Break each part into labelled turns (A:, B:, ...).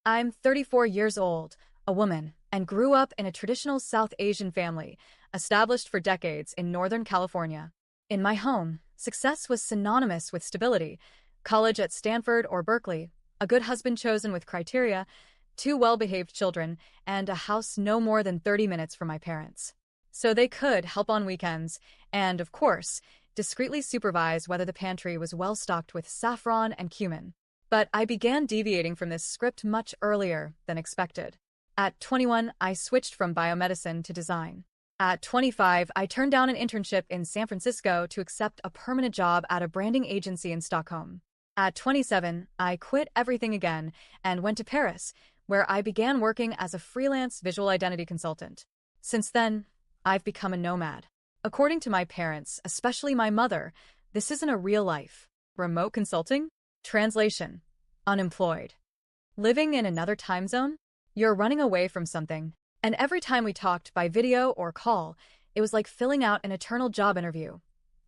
A: I'm 34 years old, a woman, and grew up in a traditional South Asian family, established for decades in Northern California. In my home, success was synonymous with stability: college at Stanford or Berkeley, a good husband chosen with criteria, two well-behaved children, and a house no more than 30 minutes from my parents. So they could help on weekends and, of course, discreetly supervise whether the pantry was well stocked with saffron and cumin. But I began deviating from this script much earlier than expected. At 21, I switched from biomedicine to design. At 25, I turned down an internship in San Francisco to accept a permanent job at a branding agency in Stockholm. At 27, I quit everything again and went to Paris, where I began working as a freelance visual identity consultant. Since then, I've become a nomad. According to my parents, especially my mother, this isn't a real life. Remote consulting? Translation: unemployed. Living in another time zone? You're running away from something. And every time we talked by video or call, it was like filling out an eternal job interview,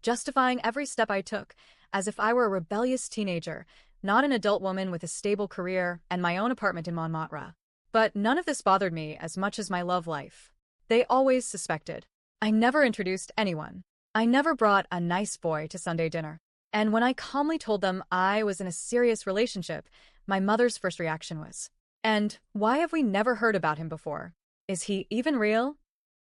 A: justifying every step I took, as if I were a rebellious teenager, not an adult woman with a stable career and my own apartment in Montmartre. But none of this bothered me as much as my love life. They always suspected. I never introduced anyone. I never brought a nice boy to Sunday dinner. And when I calmly told them I was in a serious relationship, my mother's first reaction was, "And why have we never heard about him before? Is he even real?"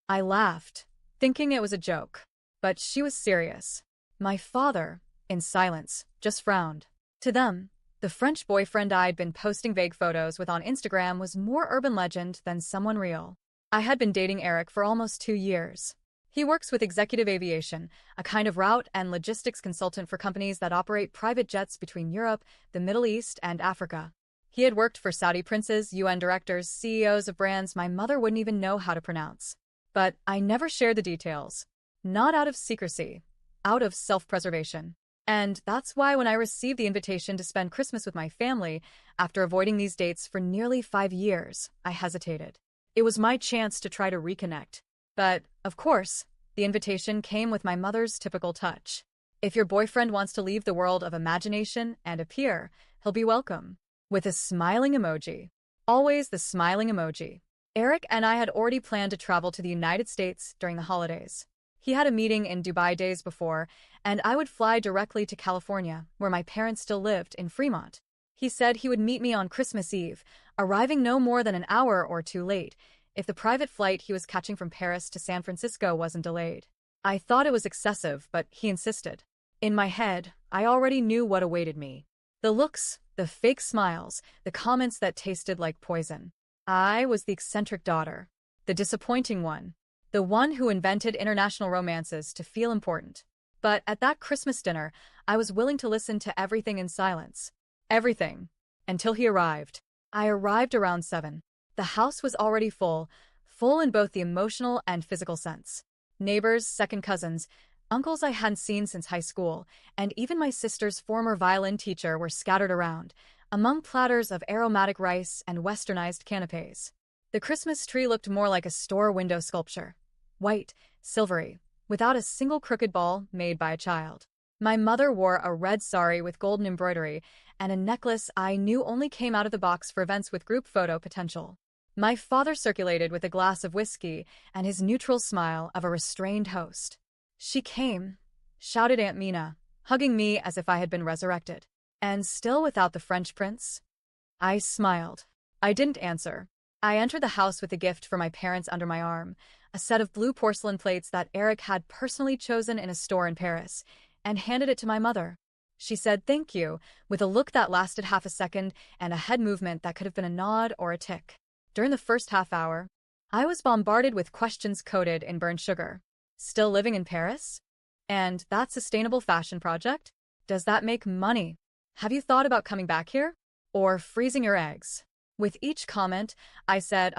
A: I laughed, thinking it was a joke. But she was serious. My father, in silence, just frowned. To them, the French boyfriend I'd been posting vague photos with on Instagram was more urban legend than someone real. I had been dating Eric for almost 2 years. He works with executive aviation, a kind of route and logistics consultant for companies that operate private jets between Europe, the Middle East, and Africa. He had worked for Saudi princes, UN directors, CEOs of brands my mother wouldn't even know how to pronounce. But I never shared the details. Not out of secrecy, out of self-preservation. And that's why when I received the invitation to spend Christmas with my family, after avoiding these dates for nearly 5 years, I hesitated. It was my chance to try to reconnect. But, of course, the invitation came with my mother's typical touch. If your boyfriend wants to leave the world of imagination and appear, he'll be welcome. With a smiling emoji. Always the smiling emoji. Eric and I had already planned to travel to the United States during the holidays. He had a meeting in Dubai days before, and I would fly directly to California, where my parents still lived, in Fremont. He said he would meet me on Christmas Eve, arriving no more than an hour or two late, if the private flight he was catching from Paris to San Francisco wasn't delayed. I thought it was excessive, but he insisted. In my head, I already knew what awaited me. The looks, the fake smiles, the comments that tasted like poison. I was the eccentric daughter, the disappointing one, the one who invented international romances to feel important. But at that Christmas dinner, I was willing to listen to everything in silence. Everything. Until he arrived. I arrived around 7. The house was already full in both the emotional and physical sense. Neighbors, second cousins, uncles I hadn't seen since high school, and even my sister's former violin teacher were scattered around, among platters of aromatic rice and westernized canapes. The Christmas tree looked more like a store window sculpture. White, silvery, without a single crooked ball made by a child. My mother wore a red sari with golden embroidery and a necklace I knew only came out of the box for events with group photo potential. My father circulated with a glass of whiskey and his neutral smile of a restrained host. "She came," shouted Aunt Mina, hugging me as if I had been resurrected. "And still without the French prince?" I smiled. I didn't answer. I entered the house with a gift for my parents under my arm, a set of blue porcelain plates that Eric had personally chosen in a store in Paris, and handed it to my mother. She said thank you, with a look that lasted half a second and a head movement that could have been a nod or a tick. During the first half hour, I was bombarded with questions coated in burnt sugar. Still living in Paris? And that sustainable fashion project? Does that make money? Have you thought about coming back here? Or freezing your eggs? With each comment, I said,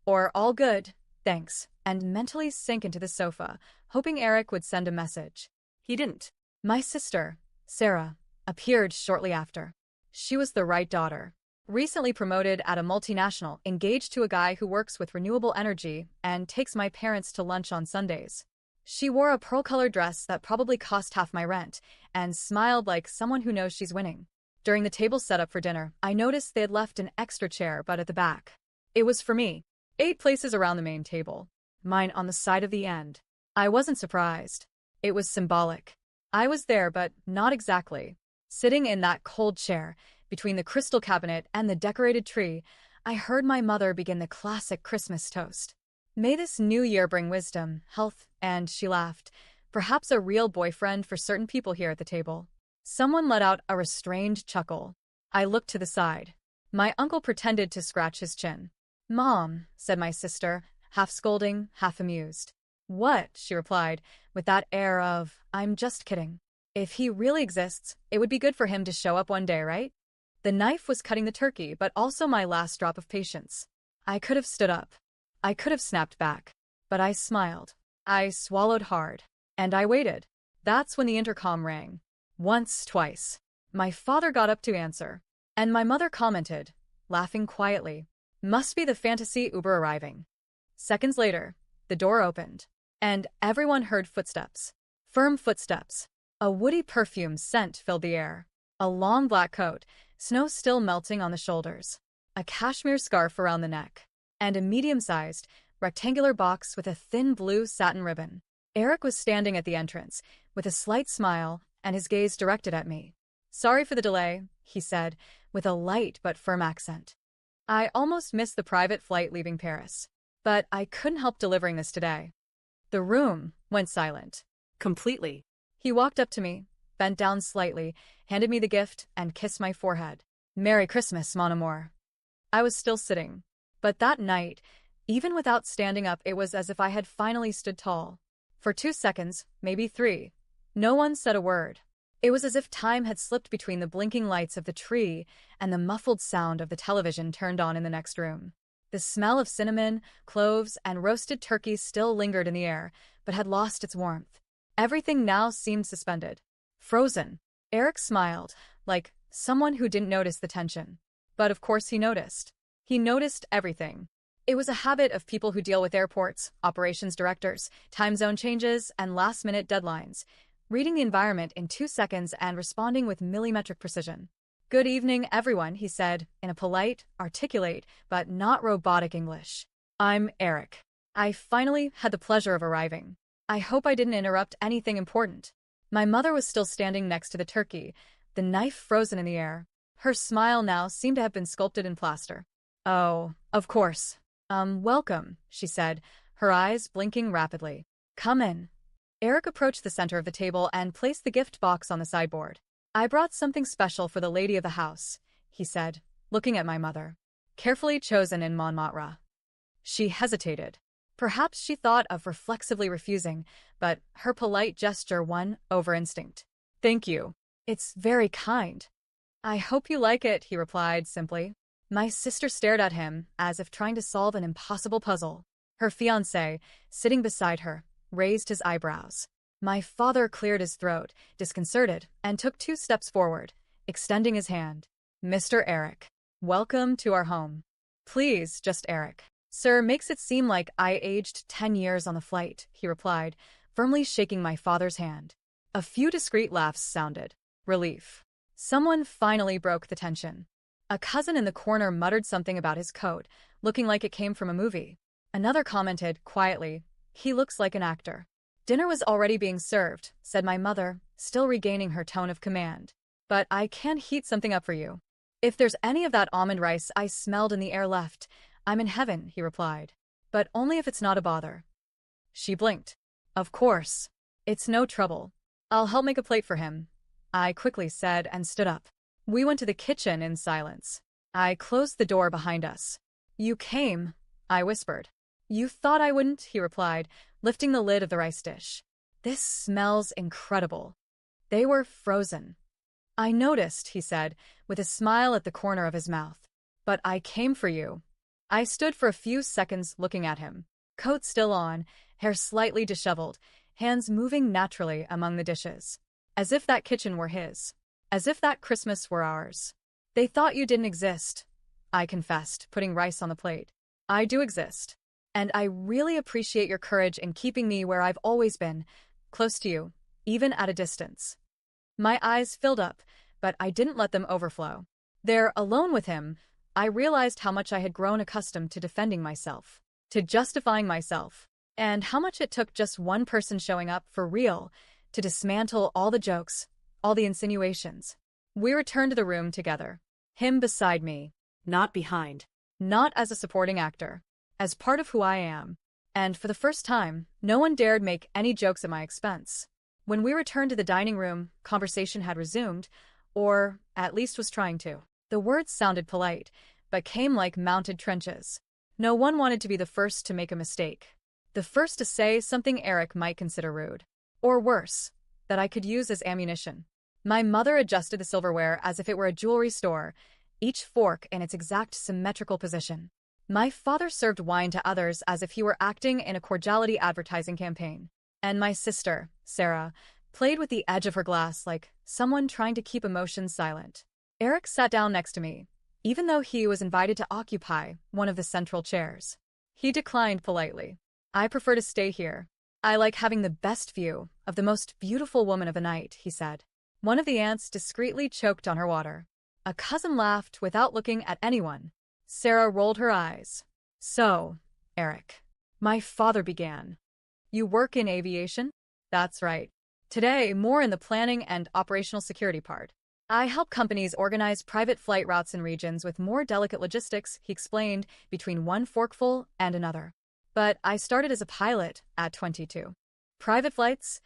A: or all good, thanks, and mentally sank into the sofa, hoping Eric would send a message. He didn't. My sister, Sarah, appeared shortly after. She was the right daughter. Recently promoted at a multinational, engaged to a guy who works with renewable energy and takes my parents to lunch on Sundays. She wore a pearl-colored dress that probably cost half my rent and smiled like someone who knows she's winning. During the table setup for dinner, I noticed they had left an extra chair, but at the back. It was for me. 8 places around the main table. Mine on the side of the end. I wasn't surprised. It was symbolic. I was there, but not exactly. Sitting in that cold chair, between the crystal cabinet and the decorated tree, I heard my mother begin the classic Christmas toast. May this new year bring wisdom, health, and she laughed. Perhaps a real boyfriend for certain people here at the table. Someone let out a restrained chuckle. I looked to the side. My uncle pretended to scratch his chin. "Mom," said my sister, half scolding, half amused. "What?" she replied, with that air of, "I'm just kidding. If he really exists, it would be good for him to show up one day, right?" The knife was cutting the turkey, but also my last drop of patience. I could have stood up. I could have snapped back. But I smiled. I swallowed hard. And I waited. That's when the intercom rang. Once, twice. My father got up to answer. And my mother commented, laughing quietly, "Must be the fantasy Uber arriving." Seconds later, the door opened. And everyone heard footsteps. Firm footsteps. A woody perfume scent filled the air. A long black coat, snow still melting on the shoulders. A cashmere scarf around the neck. And a medium-sized, rectangular box with a thin blue satin ribbon. Eric was standing at the entrance, with a slight smile and his gaze directed at me. "Sorry for the delay," he said, with a light but firm accent. "I almost missed the private flight leaving Paris. But I couldn't help delivering this today." The room went silent. Completely. He walked up to me, bent down slightly, handed me the gift, and kissed my forehead. "Merry Christmas, mon amour." I was still sitting. But that night, even without standing up, it was as if I had finally stood tall. For 2 seconds, maybe 3, no one said a word. It was as if time had slipped between the blinking lights of the tree and the muffled sound of the television turned on in the next room. The smell of cinnamon, cloves, and roasted turkey still lingered in the air, but had lost its warmth. Everything now seemed suspended. Frozen. Eric smiled, like someone who didn't notice the tension. But of course he noticed. He noticed everything. It was a habit of people who deal with airports, operations directors, time zone changes, and last-minute deadlines, reading the environment in 2 seconds and responding with millimetric precision. "Good evening, everyone," he said, in a polite, articulate, but not robotic English. "I'm Eric. I finally had the pleasure of arriving. I hope I didn't interrupt anything important." My mother was still standing next to the turkey, the knife frozen in the air. Her smile now seemed to have been sculpted in plaster. "Oh, of course. Welcome," she said, her eyes blinking rapidly. "Come in." Eric approached the center of the table and placed the gift box on the sideboard. "I brought something special for the lady of the house," he said, looking at my mother. "Carefully chosen in Montmartre." She hesitated. Perhaps she thought of reflexively refusing, but her polite gesture won over instinct. "Thank you. It's very kind." "I hope you like it," he replied simply. My sister stared at him, as if trying to solve an impossible puzzle. Her fiancé, sitting beside her, raised his eyebrows. My father cleared his throat, disconcerted, and took 2 steps forward, extending his hand. "Mr. Eric, welcome to our home." "Please, just Eric. Sir makes it seem like I aged 10 years on the flight," he replied, firmly shaking my father's hand. A few discreet laughs sounded. Relief. Someone finally broke the tension. A cousin in the corner muttered something about his coat, looking like it came from a movie. Another commented, quietly, "He looks like an actor." "Dinner was already being served," said my mother, still regaining her tone of command. "But I can heat something up for you. If there's any of that almond rice I smelled in the air left, I'm in heaven," he replied. "But only if it's not a bother." She blinked. "Of course. It's no trouble. I'll help make a plate for him," I quickly said and stood up. We went to the kitchen in silence. I closed the door behind us. "You came," I whispered. "You thought I wouldn't," he replied, lifting the lid of the rice dish. "This smells incredible." They were frozen. "I noticed," he said, with a smile at the corner of his mouth. "But I came for you." I stood for a few seconds looking at him. Coat still on, hair slightly disheveled, hands moving naturally among the dishes. As if that kitchen were his. As if that Christmas were ours. "They thought you didn't exist," I confessed, putting rice on the plate. "I do exist. And I really appreciate your courage in keeping me where I've always been, close to you, even at a distance." My eyes filled up, but I didn't let them overflow. There, alone with him, I realized how much I had grown accustomed to defending myself, to justifying myself, and how much it took just one person showing up for real to dismantle all the jokes, all the insinuations. We returned to the room together, him beside me,
B: Not behind.
A: not as a supporting actor, as part of who I am. And for the first time, no one dared make any jokes at my expense. When we returned to the dining room, conversation had resumed, or at least was trying to. The words sounded polite, but came like mounted trenches. No one wanted to be the first to make a mistake. The first to say something Eric might consider rude. Or worse, that I could use as ammunition. My mother adjusted the silverware as if it were a jewelry store, each fork in its exact symmetrical position. My father served wine to others as if he were acting in a cordiality advertising campaign. And my sister, Sarah, played with the edge of her glass like someone trying to keep emotions silent. Eric sat down next to me, even though he was invited to occupy one of the central chairs. He declined politely. I prefer to stay here. I like having the best view of the most beautiful woman of the night, he said. One of the aunts discreetly choked on her water. A cousin laughed without looking at anyone. Sarah rolled her eyes. So, Eric, my father began. You work in aviation? That's right. Today, more in the planning and operational security part. I help companies organize private flight routes in regions with more delicate logistics, he explained, between one forkful and another. But I started as a pilot at 22. Private flights?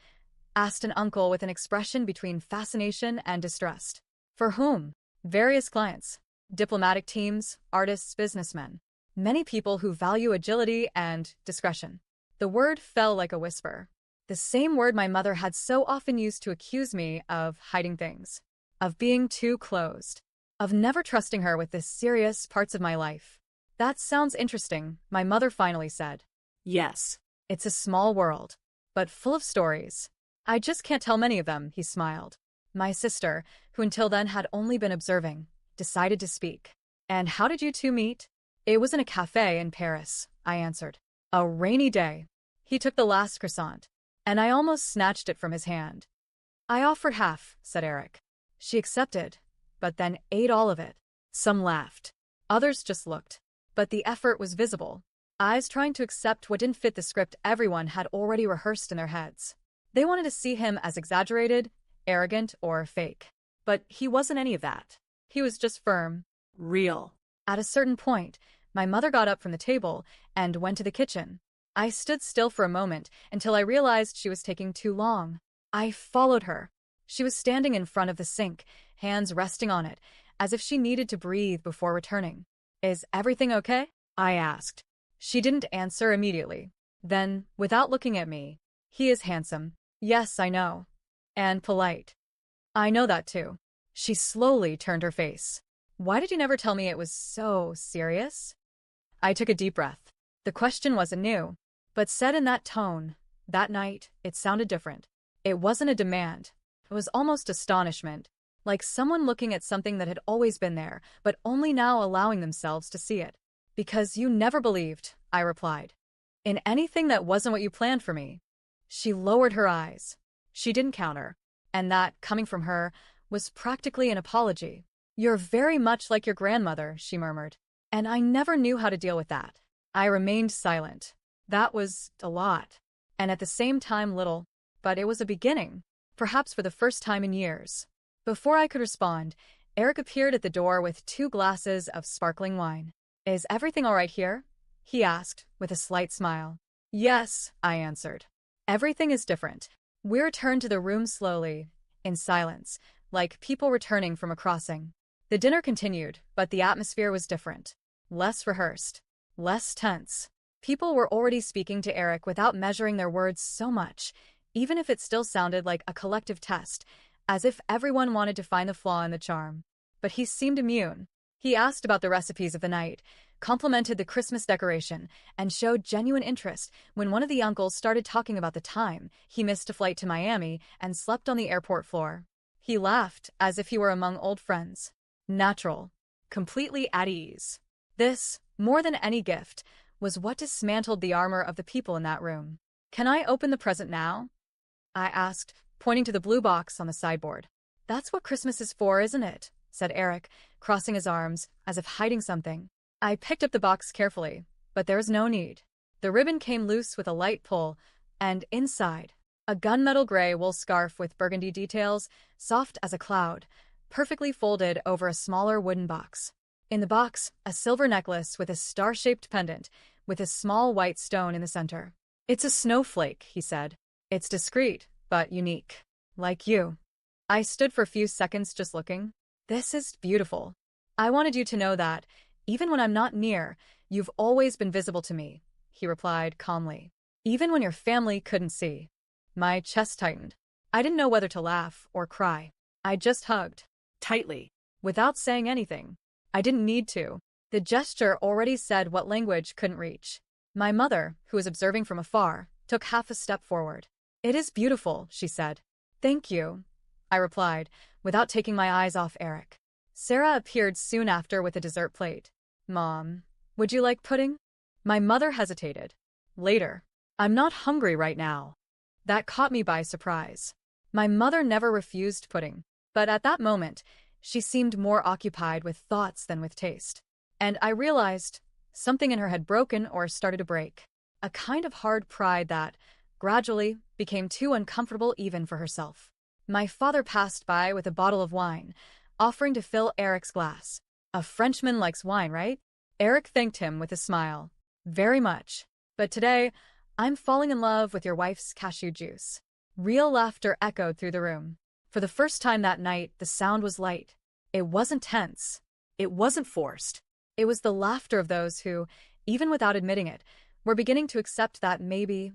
A: Asked an uncle with an expression between fascination and distrust. For whom? Various clients. Diplomatic teams, artists, businessmen. Many people who value agility and discretion. The word fell like a whisper. The same word my mother had so often used to accuse me of hiding things. Of being too closed. Of never trusting her with the serious parts of my life. That sounds interesting, my mother finally said.
B: Yes.
A: It's a small world, but full of stories. I just can't tell many of them, he smiled. My sister, who until then had only been observing, decided to speak. And how did you two meet? It was in a cafe in Paris, I answered. A rainy day. He took the last croissant, and I almost snatched it from his hand. I offered half, said Eric. She accepted, but then ate all of it. Some laughed. Others just looked. But the effort was visible. Eyes trying to accept what didn't fit the script everyone had already rehearsed in their heads. They wanted to see him as exaggerated, arrogant, or fake. But he wasn't any of that. He was just firm.
B: Real.
A: At a certain point, my mother got up from the table and went to the kitchen. I stood still for a moment until I realized she was taking too long. I followed her. She was standing in front of the sink, hands resting on it, as if she needed to breathe before returning. Is everything okay? I asked. She didn't answer immediately. Then, without looking at me, he is handsome. Yes, I know. And polite. I know that too. She slowly turned her face. Why did you never tell me it was so serious? I took a deep breath. The question wasn't new, but said in that tone, that night, it sounded different. It wasn't a demand. It was almost astonishment, like someone looking at something that had always been there, but only now allowing themselves to see it. Because you never believed, I replied. In anything that wasn't what you planned for me. She lowered her eyes. She didn't counter. And that, coming from her, was practically an apology. You're very much like your grandmother, she murmured. And I never knew how to deal with that. I remained silent. That was a lot. And at the same time little. But it was a beginning. Perhaps for the first time in years. Before I could respond, Eric appeared at the door with 2 glasses of sparkling wine. Is everything all right here? He asked, with a slight smile. Yes, I answered. Everything is different. We returned to the room slowly, in silence, like people returning from a crossing. The dinner continued, but the atmosphere was different. Less rehearsed. Less tense. People were already speaking to Eric without measuring their words so much, even if it still sounded like a collective test, as if everyone wanted to find the flaw in the charm. But he seemed immune. He asked about the recipes of the night, complimented the Christmas decoration, and showed genuine interest when one of the uncles started talking about the time he missed a flight to Miami and slept on the airport floor. He laughed as if he were among old friends. Natural. Completely at ease. This, more than any gift, was what dismantled the armor of the people in that room. Can I open the present now? I asked, pointing to the blue box on the sideboard. That's what Christmas is for, isn't it? Said Eric, crossing his arms, as if hiding something. I picked up the box carefully, but there was no need. The ribbon came loose with a light pull, and inside, a gunmetal gray wool scarf with burgundy details, soft as a cloud, perfectly folded over a smaller wooden box. In the box, a silver necklace with a star-shaped pendant, with a small white stone in the center. It's a snowflake, he said. It's discreet, but unique. Like you. I stood for a few seconds just looking. This is beautiful. I wanted you to know that, even when I'm not near, you've always been visible to me, he replied calmly. Even when your family couldn't see. My chest tightened. I didn't know whether to laugh or cry. I just hugged.
B: Tightly.
A: Without saying anything. I didn't need to. The gesture already said what language couldn't reach. My mother, who was observing from afar, took half a step forward. It is beautiful, she said. Thank you, I replied, without taking my eyes off Eric. Sarah appeared soon after with a dessert plate. Mom, would you like pudding? My mother hesitated. Later. I'm not hungry right now. That caught me by surprise. My mother never refused pudding, but at that moment, she seemed more occupied with thoughts than with taste. And I realized something in her had broken or started to break. A kind of hard pride that, gradually, became too uncomfortable even for herself. My father passed by with a bottle of wine, offering to fill Eric's glass. A Frenchman likes wine, right? Eric thanked him with a smile. Very much. But today, I'm falling in love with your wife's cashew juice. Real laughter echoed through the room. For the first time that night, the sound was light. It wasn't tense.
B: It wasn't forced.
A: It was the laughter of those who, even without admitting it, were beginning to accept that maybe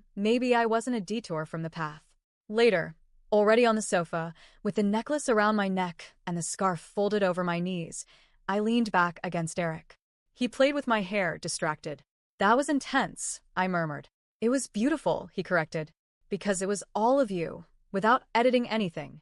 A: I wasn't a detour from the path. Later, already on the sofa, with the necklace around my neck and the scarf folded over my knees, I leaned back against Eric. He played with my hair, distracted. That was intense, I murmured. It was beautiful, he corrected, because it was all of you, without editing anything.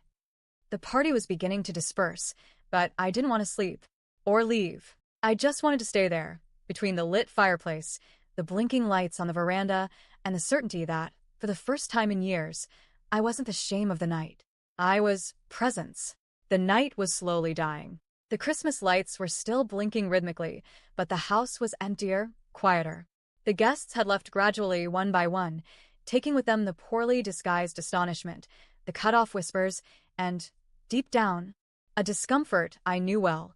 A: The party was beginning to disperse, but I didn't want to sleep or leave. I just wanted to stay there, between the lit fireplace, the blinking lights on the veranda, and the certainty that, for the first time in years, I wasn't the shame of the night. I was presence. The night was slowly dying. The Christmas lights were still blinking rhythmically, but the house was emptier, quieter. The guests had left gradually one by one, taking with them the poorly disguised astonishment, the cut-off whispers, and, deep down, a discomfort I knew well.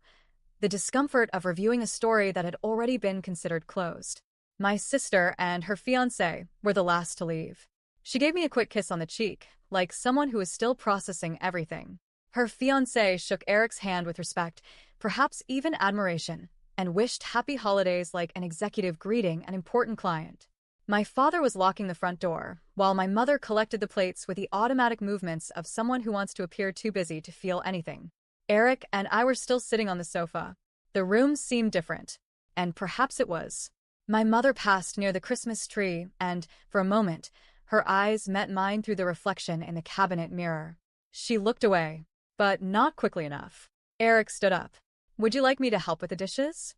A: The discomfort of reviewing a story that had already been considered closed. My sister and her fiancé were the last to leave. She gave me a quick kiss on the cheek, like someone who was still processing everything. Her fiancé shook Eric's hand with respect, perhaps even admiration, and wished happy holidays like an executive greeting an important client. My father was locking the front door, while my mother collected the plates with the automatic movements of someone who wants to appear too busy to feel anything. Eric and I were still sitting on the sofa. The room seemed different, and perhaps it was. My mother passed near the Christmas tree, and, for a moment, her eyes met mine through the reflection in the cabinet mirror. She looked away, but not quickly enough. Eric stood up. Would you like me to help with the dishes?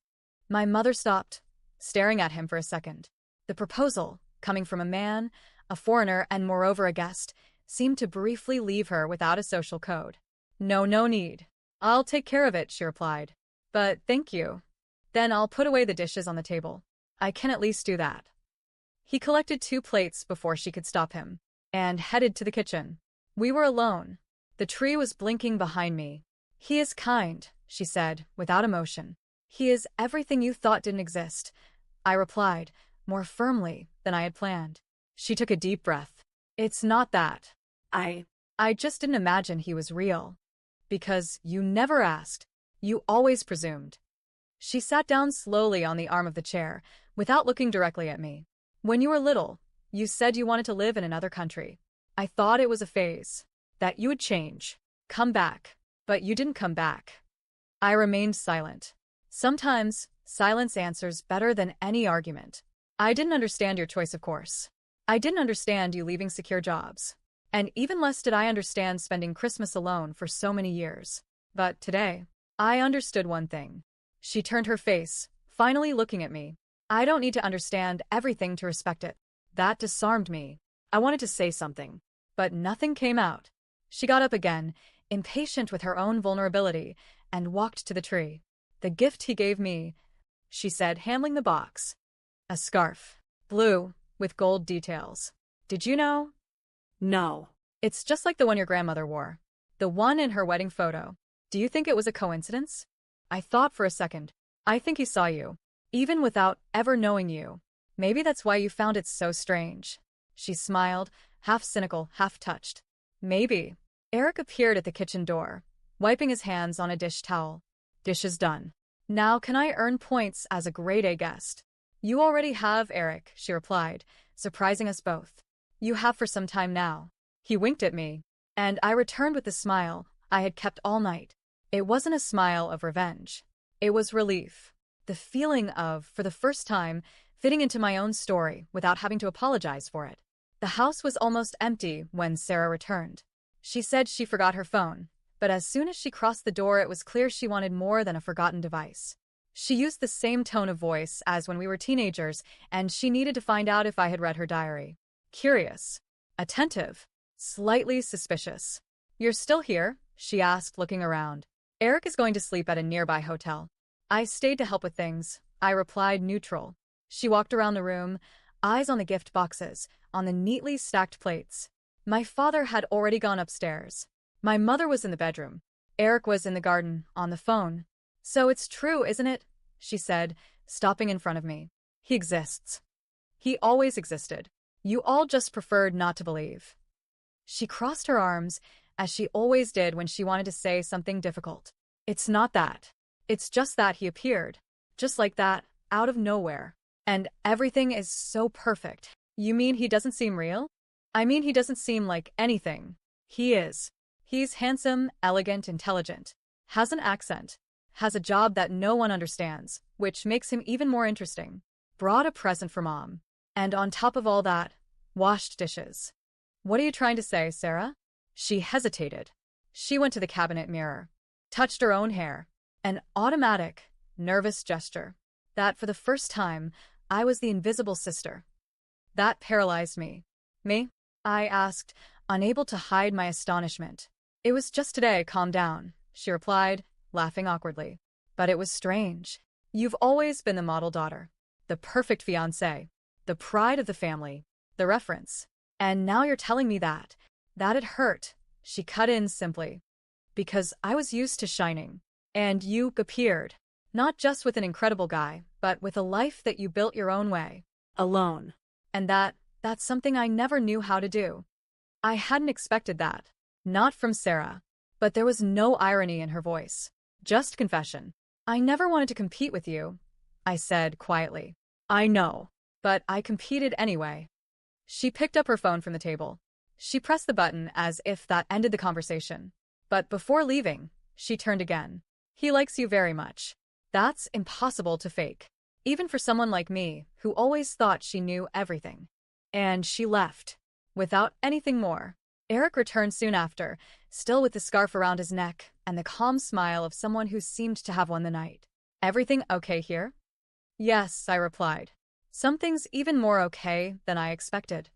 A: My mother stopped, staring at him for a second. The proposal, coming from a man, a foreigner, and moreover a guest, seemed to briefly leave her without a social code. No need. I'll take care of it, she replied. But thank you. Then I'll put away the dishes on the table. I can at least do that. He collected 2 plates before she could stop him, and headed to the kitchen. We were alone. The tree was blinking behind me. He is kind, she said, without emotion. He is everything you thought didn't exist, I replied, more firmly than I had planned. She took a deep breath. It's not that. I just didn't imagine he was real. Because you never asked. You always presumed. She sat down slowly on the arm of the chair, without looking directly at me. When you were little, you said you wanted to live in another country. I thought it was a phase. That you would change. Come back. But you didn't come back. I remained silent. Sometimes, silence answers better than any argument. I didn't understand your choice, of course. I didn't understand you leaving secure jobs. And even less did I understand spending Christmas alone for so many years. But today, I understood one thing. She turned her face, finally looking at me. I don't need to understand everything to respect it. That disarmed me. I wanted to say something, but nothing came out. She got up again, impatient with her own vulnerability, and walked to the tree. "The gift he gave me," she said, handling the box. "A scarf. Blue, with gold details. Did you know?"
B: No.
A: "It's just like the one your grandmother wore. The one in her wedding photo. Do you think it was a coincidence?" I thought for a second. "I think he saw you, even without ever knowing you. Maybe that's why you found it so strange." She smiled, half cynical, half touched. "Maybe." Eric appeared at the kitchen door, wiping his hands on a dish towel. "Dishes done. Now can I earn points as a grade A guest?" "You already have, Eric," she replied, surprising us both. "You have for some time now." He winked at me, and I returned with the smile I had kept all night. It wasn't a smile of revenge. It was relief. The feeling of, for the first time, fitting into my own story without having to apologize for it. The house was almost empty when Sarah returned. She said she forgot her phone, but as soon as she crossed the door it was clear she wanted more than a forgotten device. She used the same tone of voice as when we were teenagers, and she needed to find out if I had read her diary. Curious. Attentive. Slightly suspicious. "You're still here?" she asked, looking around. "Eric is going to sleep at a nearby hotel." "I stayed to help with things," I replied, neutral. She walked around the room, eyes on the gift boxes, on the neatly stacked plates. My father had already gone upstairs. My mother was in the bedroom. Eric was in the garden, on the phone. "So it's true, isn't it?" she said, stopping in front of me. "He exists. He always existed. You all just preferred not to believe." She crossed her arms, as she always did when she wanted to say something difficult. "It's not that. It's just that he appeared. Just like that, out of nowhere. And everything is so perfect." "You mean he doesn't seem real?" "I mean he doesn't seem like anything. He is. He's handsome, elegant, intelligent. Has an accent. Has a job that no one understands, which makes him even more interesting. Brought a present for Mom. And on top of all that, washed dishes." "What are you trying to say, Sarah?" She hesitated. She went to the cabinet mirror, touched her own hair. An automatic, nervous gesture. That for the first time, I was the invisible sister. That paralyzed me. "Me?" I asked, unable to hide my astonishment. "It was just today, calm down," she replied, laughing awkwardly. "But it was strange. You've always been the model daughter, the perfect fiancée, the pride of the family, the reference. And now you're telling me that it hurt." She cut in simply. "Because I was used to shining. And you appeared. Not just with an incredible guy, but with a life that you built your own way.
B: Alone.
A: And that's something I never knew how to do." I hadn't expected that. Not from Sarah. But there was no irony in her voice. Just confession. "I never wanted to compete with you," I said quietly. "I know. But I competed anyway." She picked up her phone from the table. She pressed the button as if that ended the conversation. But before leaving, she turned again. "He likes you very much. That's impossible to fake. Even for someone like me, who always thought she knew everything." And she left. Without anything more. Eric returned soon after, still with the scarf around his neck and the calm smile of someone who seemed to have won the night. "Everything okay here?" "Yes," I replied. "Something's even more okay than I expected."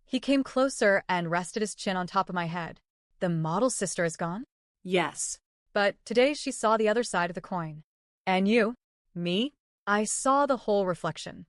A: He came closer and rested his chin on top of my head. "The model sister is gone?"
B: Yes.
A: But today she saw the other side of the coin. "And you?" "Me?" I saw the whole reflection.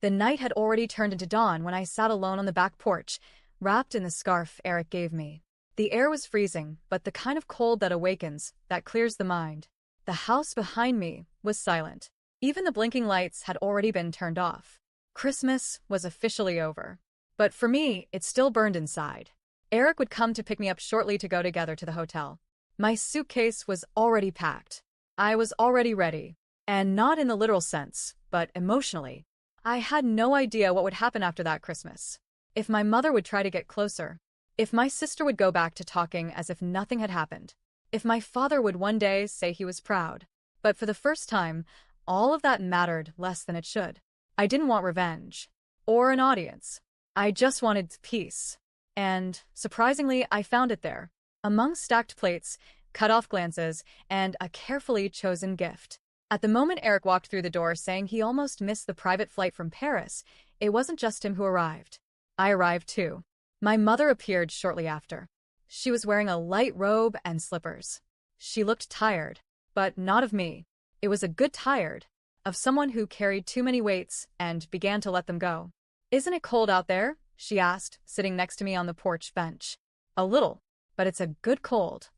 A: The night had already turned into dawn when I sat alone on the back porch, wrapped in the scarf Eric gave me. The air was freezing, but the kind of cold that awakens, that clears the mind. The house behind me was silent. Even the blinking lights had already been turned off. Christmas was officially over. But for me, it still burned inside. Eric would come to pick me up shortly to go together to the hotel. My suitcase was already packed. I was already ready. And not in the literal sense, but emotionally. I had no idea what would happen after that Christmas. If my mother would try to get closer. If my sister would go back to talking as if nothing had happened. If my father would one day say he was proud. But for the first time, all of that mattered less than it should. I didn't want revenge. Or an audience. I just wanted peace. And, surprisingly, I found it there. Among stacked plates, cut-off glances, and a carefully chosen gift. At the moment Eric walked through the door saying he almost missed the private flight from Paris, it wasn't just him who arrived. I arrived too. My mother appeared shortly after. She was wearing a light robe and slippers. She looked tired, but not of me. It was a good tired, of someone who carried too many weights and began to let them go. "Isn't it cold out there?" she asked, sitting next to me on the porch bench. "A little, but it's a good cold."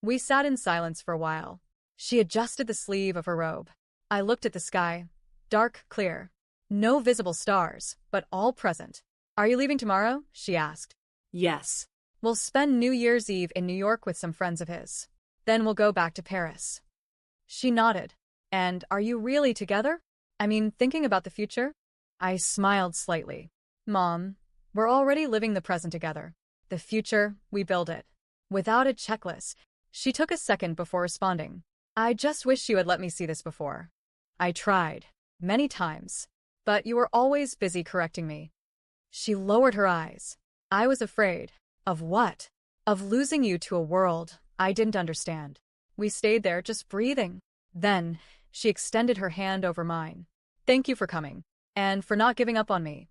A: We sat in silence for a while. She adjusted the sleeve of her robe. I looked at the sky, dark, clear. No visible stars, but all present. "Are you leaving tomorrow?" she asked.
B: Yes.
A: "We'll spend New Year's Eve in New York with some friends of his. Then we'll go back to Paris." She nodded. "And are you really together? I mean, thinking about the future?" I smiled slightly. "Mom, we're already living the present together. The future, we build it. Without a checklist." She took a second before responding. "I just wish you had let me see this before. I tried, many times, but you were always busy correcting me." She lowered her eyes. "I was afraid." "Of what?" "Of losing you to a world I didn't understand." We stayed there just breathing. Then, she extended her hand over mine. "Thank you for coming. And for not giving up on me."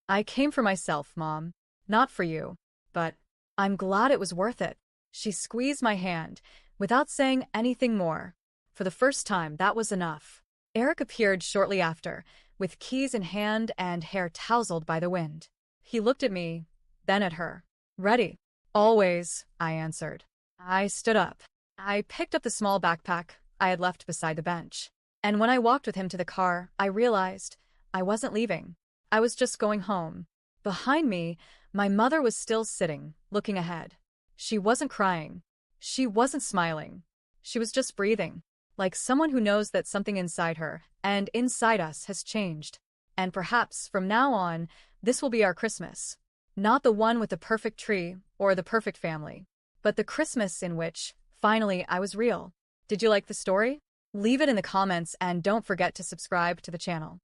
A: "I came for myself, Mom. Not for you. But I'm glad it was worth it." She squeezed my hand, without saying anything more. For the first time, that was enough. Eric appeared shortly after, with keys in hand and hair tousled by the wind. He looked at me, then at her. "Ready." "Always," I answered. I stood up. I picked up the small backpack I had left beside the bench. And when I walked with him to the car, I realized I wasn't leaving. I was just going home. Behind me, my mother was still sitting, looking ahead. She wasn't crying. She wasn't smiling. She was just breathing, like someone who knows that something inside her and inside us has changed. And perhaps from now on, this will be our Christmas. Not the one with the perfect tree or the perfect family, but the Christmas in which, finally, I was real. Did you like the story? Leave it in the comments and don't forget to subscribe to the channel.